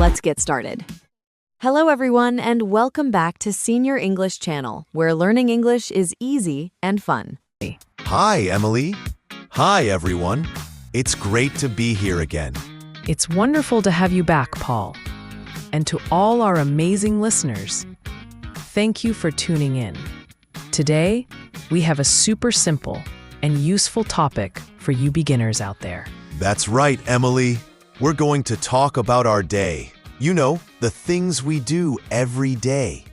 let's get started. Hello everyone and welcome back to Senior English Channel, where learning English is easy and fun. Hi, Emily. Hi, everyone. It's great to be here again. It's wonderful to have you back, Paul. And to all our amazing listeners, thank you for tuning in. Today, we have a super simple and useful topic for you beginners out there. That's right, Emily. We're going to talk about our day. You know, the things we do every day.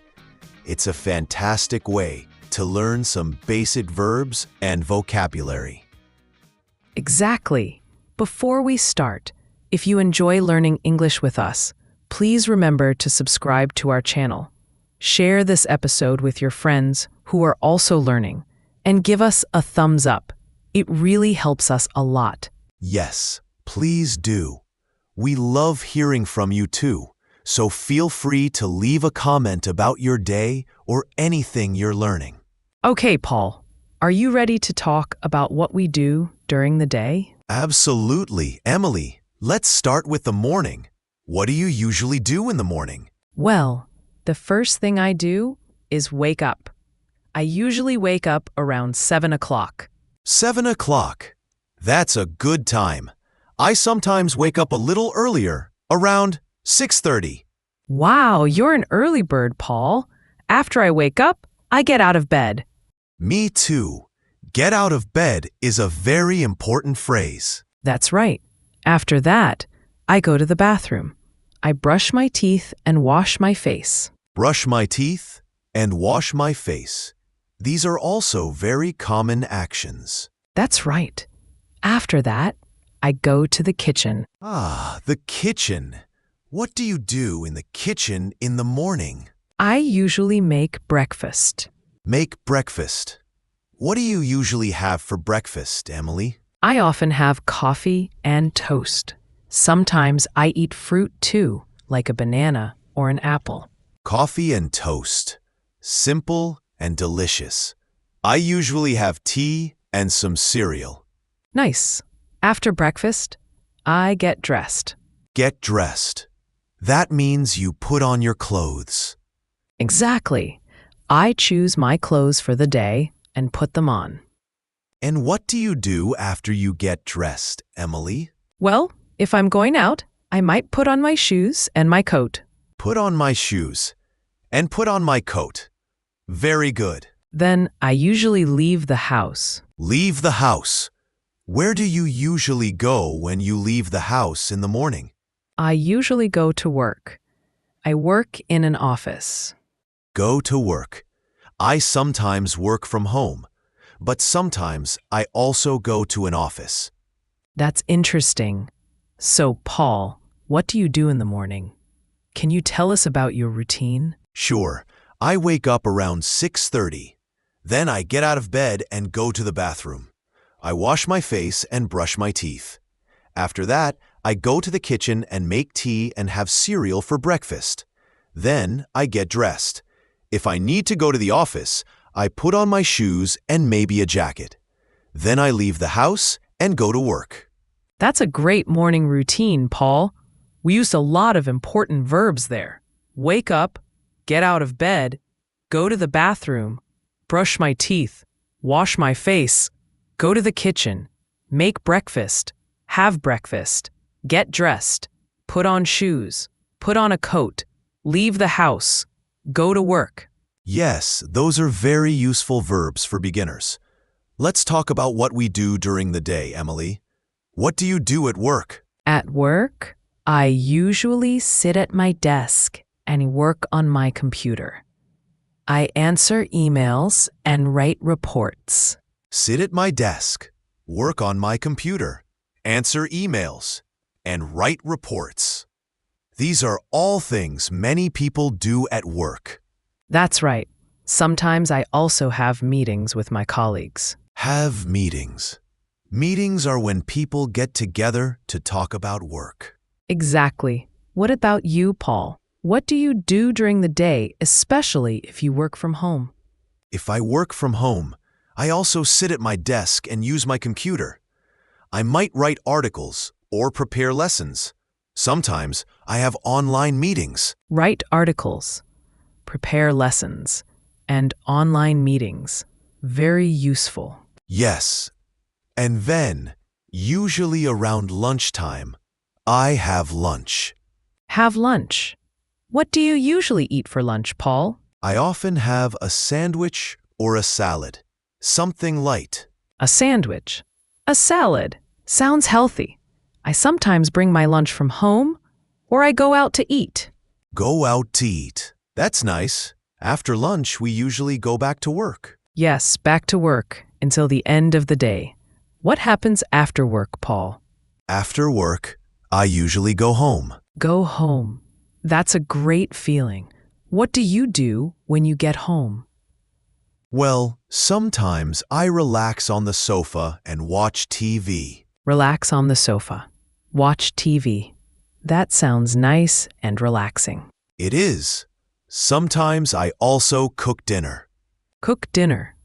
It's a fantastic way to learn some basic verbs and vocabulary. Exactly. Before we start, if you enjoy learning English with us, please remember to subscribe to our channel. Share this episode with your friends who are also learning, and give us a thumbs up. It really helps us a lot. Yes, please do. We love hearing from you too, so feel free to leave a comment about your day or anything you're learning. Okay, Paul, are you ready to talk about what we do during the day? Absolutely, Emily. Let's start with the morning. What do you usually do in the morning? Well, the first thing I do is wake up. I usually wake up around 7 o'clock. 7 o'clock. That's a good time. I sometimes wake up a little earlier, around 6:30. Wow, you're an early bird, Paul. After I wake up, I get out of bed. Me too. Get out of bed is a very important phrase. That's right. After that, I go to the bathroom. I brush my teeth and wash my face. Brush my teeth and wash my face. These are also very common actions. That's right. After that, I go to the kitchen. Ah, the kitchen. What do you do in the kitchen in the morning? I usually make breakfast. Make breakfast. What do you usually have for breakfast, Emily? I often have coffee and toast. Sometimes I eat fruit too, like a banana or an apple. Coffee and toast. Simple and delicious. I usually have tea and some cereal. Nice. After breakfast, I get dressed. Get dressed. That means you put on your clothes. Exactly. I choose my clothes for the day and put them on. And what do you do after you get dressed, Emily? Well, if I'm going out, I might put on my shoes and my coat. Put on my shoes and put on my coat. Very good. Then I usually leave the house. Leave the house. Where do you usually go when you leave the house in the morning? I usually go to work. I work in an office. Go to work. I sometimes work from home, but sometimes I also go to an office. That's interesting. So, Paul, what do you do in the morning? Can you tell us about your routine? Sure. I wake up around 6:30. Then I get out of bed and go to the bathroom. I wash my face and brush my teeth. After that, I go to the kitchen and make tea and have cereal for breakfast. Then I get dressed. If I need to go to the office, I put on my shoes and maybe a jacket. Then I leave the house and go to work. That's a great morning routine, Paul. We used a lot of important verbs there. Wake up, get out of bed, go to the bathroom, brush my teeth, wash my face, go to the kitchen, make breakfast, have breakfast, get dressed, put on shoes, put on a coat, leave the house, go to work. Yes, those are very useful verbs for beginners. Let's talk about what we do during the day, Emily. What do you do at work? At work, I usually sit at my desk and work on my computer. I answer emails and write reports. Sit at my desk, work on my computer, answer emails, and write reports. These are all things many people do at work. That's right. Sometimes I also have meetings with my colleagues. Have meetings. Meetings are when people get together to talk about work. Exactly. What about you, Paul? What do you do during the day, especially if you work from home? If I work from home, I also sit at my desk and use my computer. I might write articles or prepare lessons. Sometimes I have online meetings. Write articles, prepare lessons, and online meetings. Very useful. Yes. And then, usually around lunchtime, I have lunch. Have lunch. What do you usually eat for lunch, Paul? I often have a sandwich or a salad. Something light. A sandwich. A salad. Sounds healthy. I sometimes bring my lunch from home, or I go out to eat. Go out to eat. That's nice. After lunch, we usually go back to work. Yes, back to work until the end of the day. What happens after work, Paul? After work, I usually go home. Go home. That's a great feeling. What do you do when you get home? Well, sometimes I relax on the sofa and watch TV. Relax on the sofa. Watch TV. That sounds nice and relaxing. It is. Sometimes I also cook dinner. Cook dinner.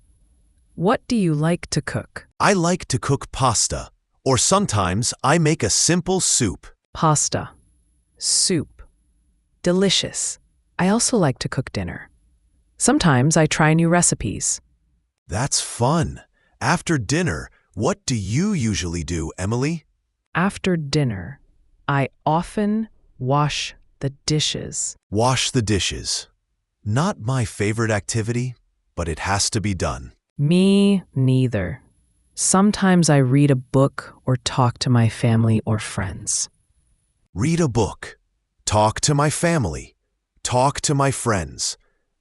What do you like to cook? I like to cook pasta, or sometimes I make a simple soup. Pasta. Soup. Delicious. I also like to cook dinner. Sometimes I try new recipes. That's fun. After dinner, what do you usually do, Emily? After dinner, I often wash the dishes. Wash the dishes. Not my favorite activity, but it has to be done. Me neither. Sometimes I read a book or talk to my family or friends. Read a book. Talk to my family. Talk to my friends.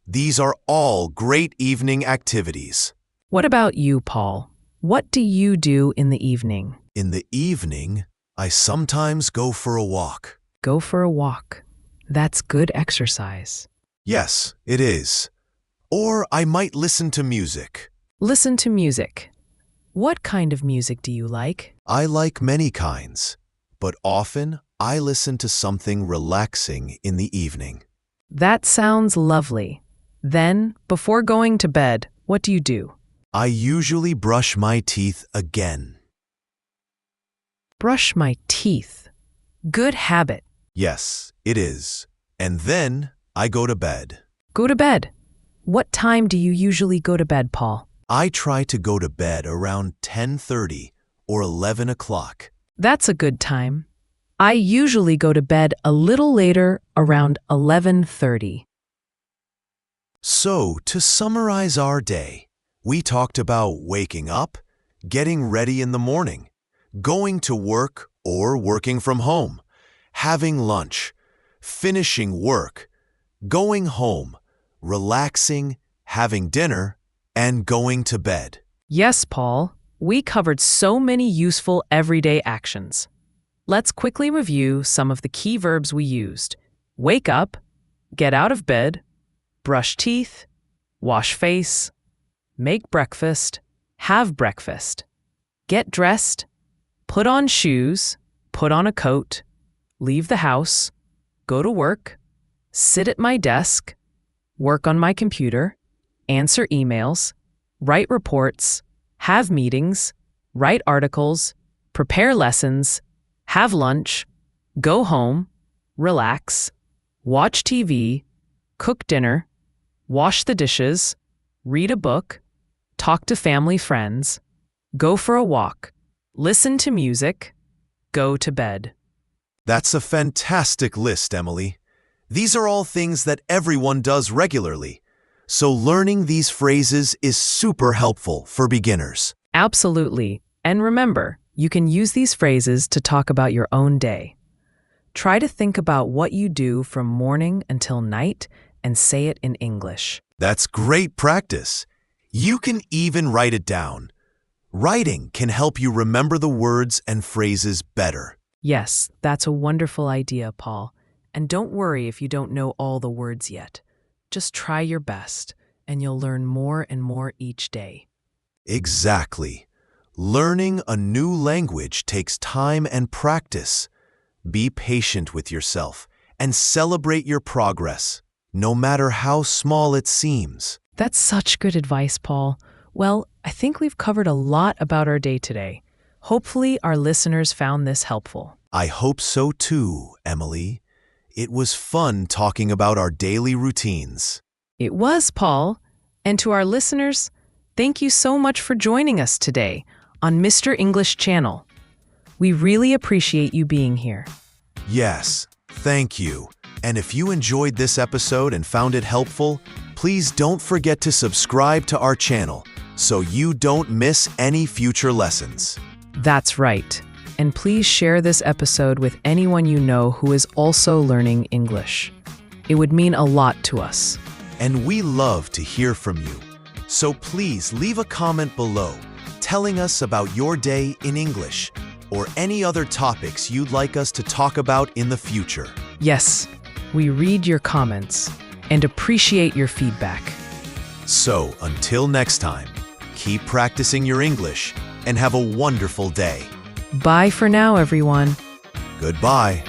These are all great evening activities. What about you, Paul? What do you do in the evening? In the evening, I sometimes go for a walk. Go for a walk. That's good exercise. Yes, it is. Or I might listen to music. Listen to music. What kind of music do you like? I like many kinds, but often I listen to something relaxing in the evening. That sounds lovely. Then, before going to bed, what do you do? I usually brush my teeth again. Brush my teeth. Good habit. Yes, it is. And then I go to bed. Go to bed. What time do you usually go to bed, Paul? I try to go to bed around 10:30 or 11 o'clock. That's a good time. I usually go to bed a little later, around 11:30. So, to summarize our day, we talked about waking up, getting ready in the morning, going to work or working from home, having lunch, finishing work, going home, relaxing, having dinner, and going to bed. Yes, Paul. We covered so many useful everyday actions. Let's quickly review some of the key verbs we used. Wake up, get out of bed, brush teeth, wash face, make breakfast, have breakfast, get dressed, put on shoes, put on a coat, leave the house, go to work, sit at my desk, work on my computer, answer emails, write reports, have meetings, write articles, prepare lessons, have lunch, go home, relax, watch TV, cook dinner, wash the dishes, read a book, talk to family friends, go for a walk, listen to music, go to bed. That's a fantastic list, Emily. These are all things that everyone does regularly, so learning these phrases is super helpful for beginners. Absolutely. And remember, you can use these phrases to talk about your own day. Try to think about what you do from morning until night and say it in English. That's great practice. You can even write it down. Writing can help you remember the words and phrases better. Yes, that's a wonderful idea, Paul. And don't worry if you don't know all the words yet. Just try your best, and you'll learn more and more each day. Exactly. Learning a new language takes time and practice. Be patient with yourself and celebrate your progress, no matter how small it seems. That's such good advice, Paul. Well, I think we've covered a lot about our day today. Hopefully, our listeners found this helpful. I hope so too, Emily. It was fun talking about our daily routines. It was, Paul. And to our listeners, thank you so much for joining us today on Mr. English Channel. We really appreciate you being here. Yes, thank you. And if you enjoyed this episode and found it helpful, please don't forget to subscribe to our channel so you don't miss any future lessons. That's right. And please share this episode with anyone you know who is also learning English. It would mean a lot to us. And we love to hear from you. So please leave a comment below telling us about your day in English or any other topics you'd like us to talk about in the future. Yes, we read your comments and appreciate your feedback. So until next time, keep practicing your English and have a wonderful day. Bye for now, everyone. Goodbye.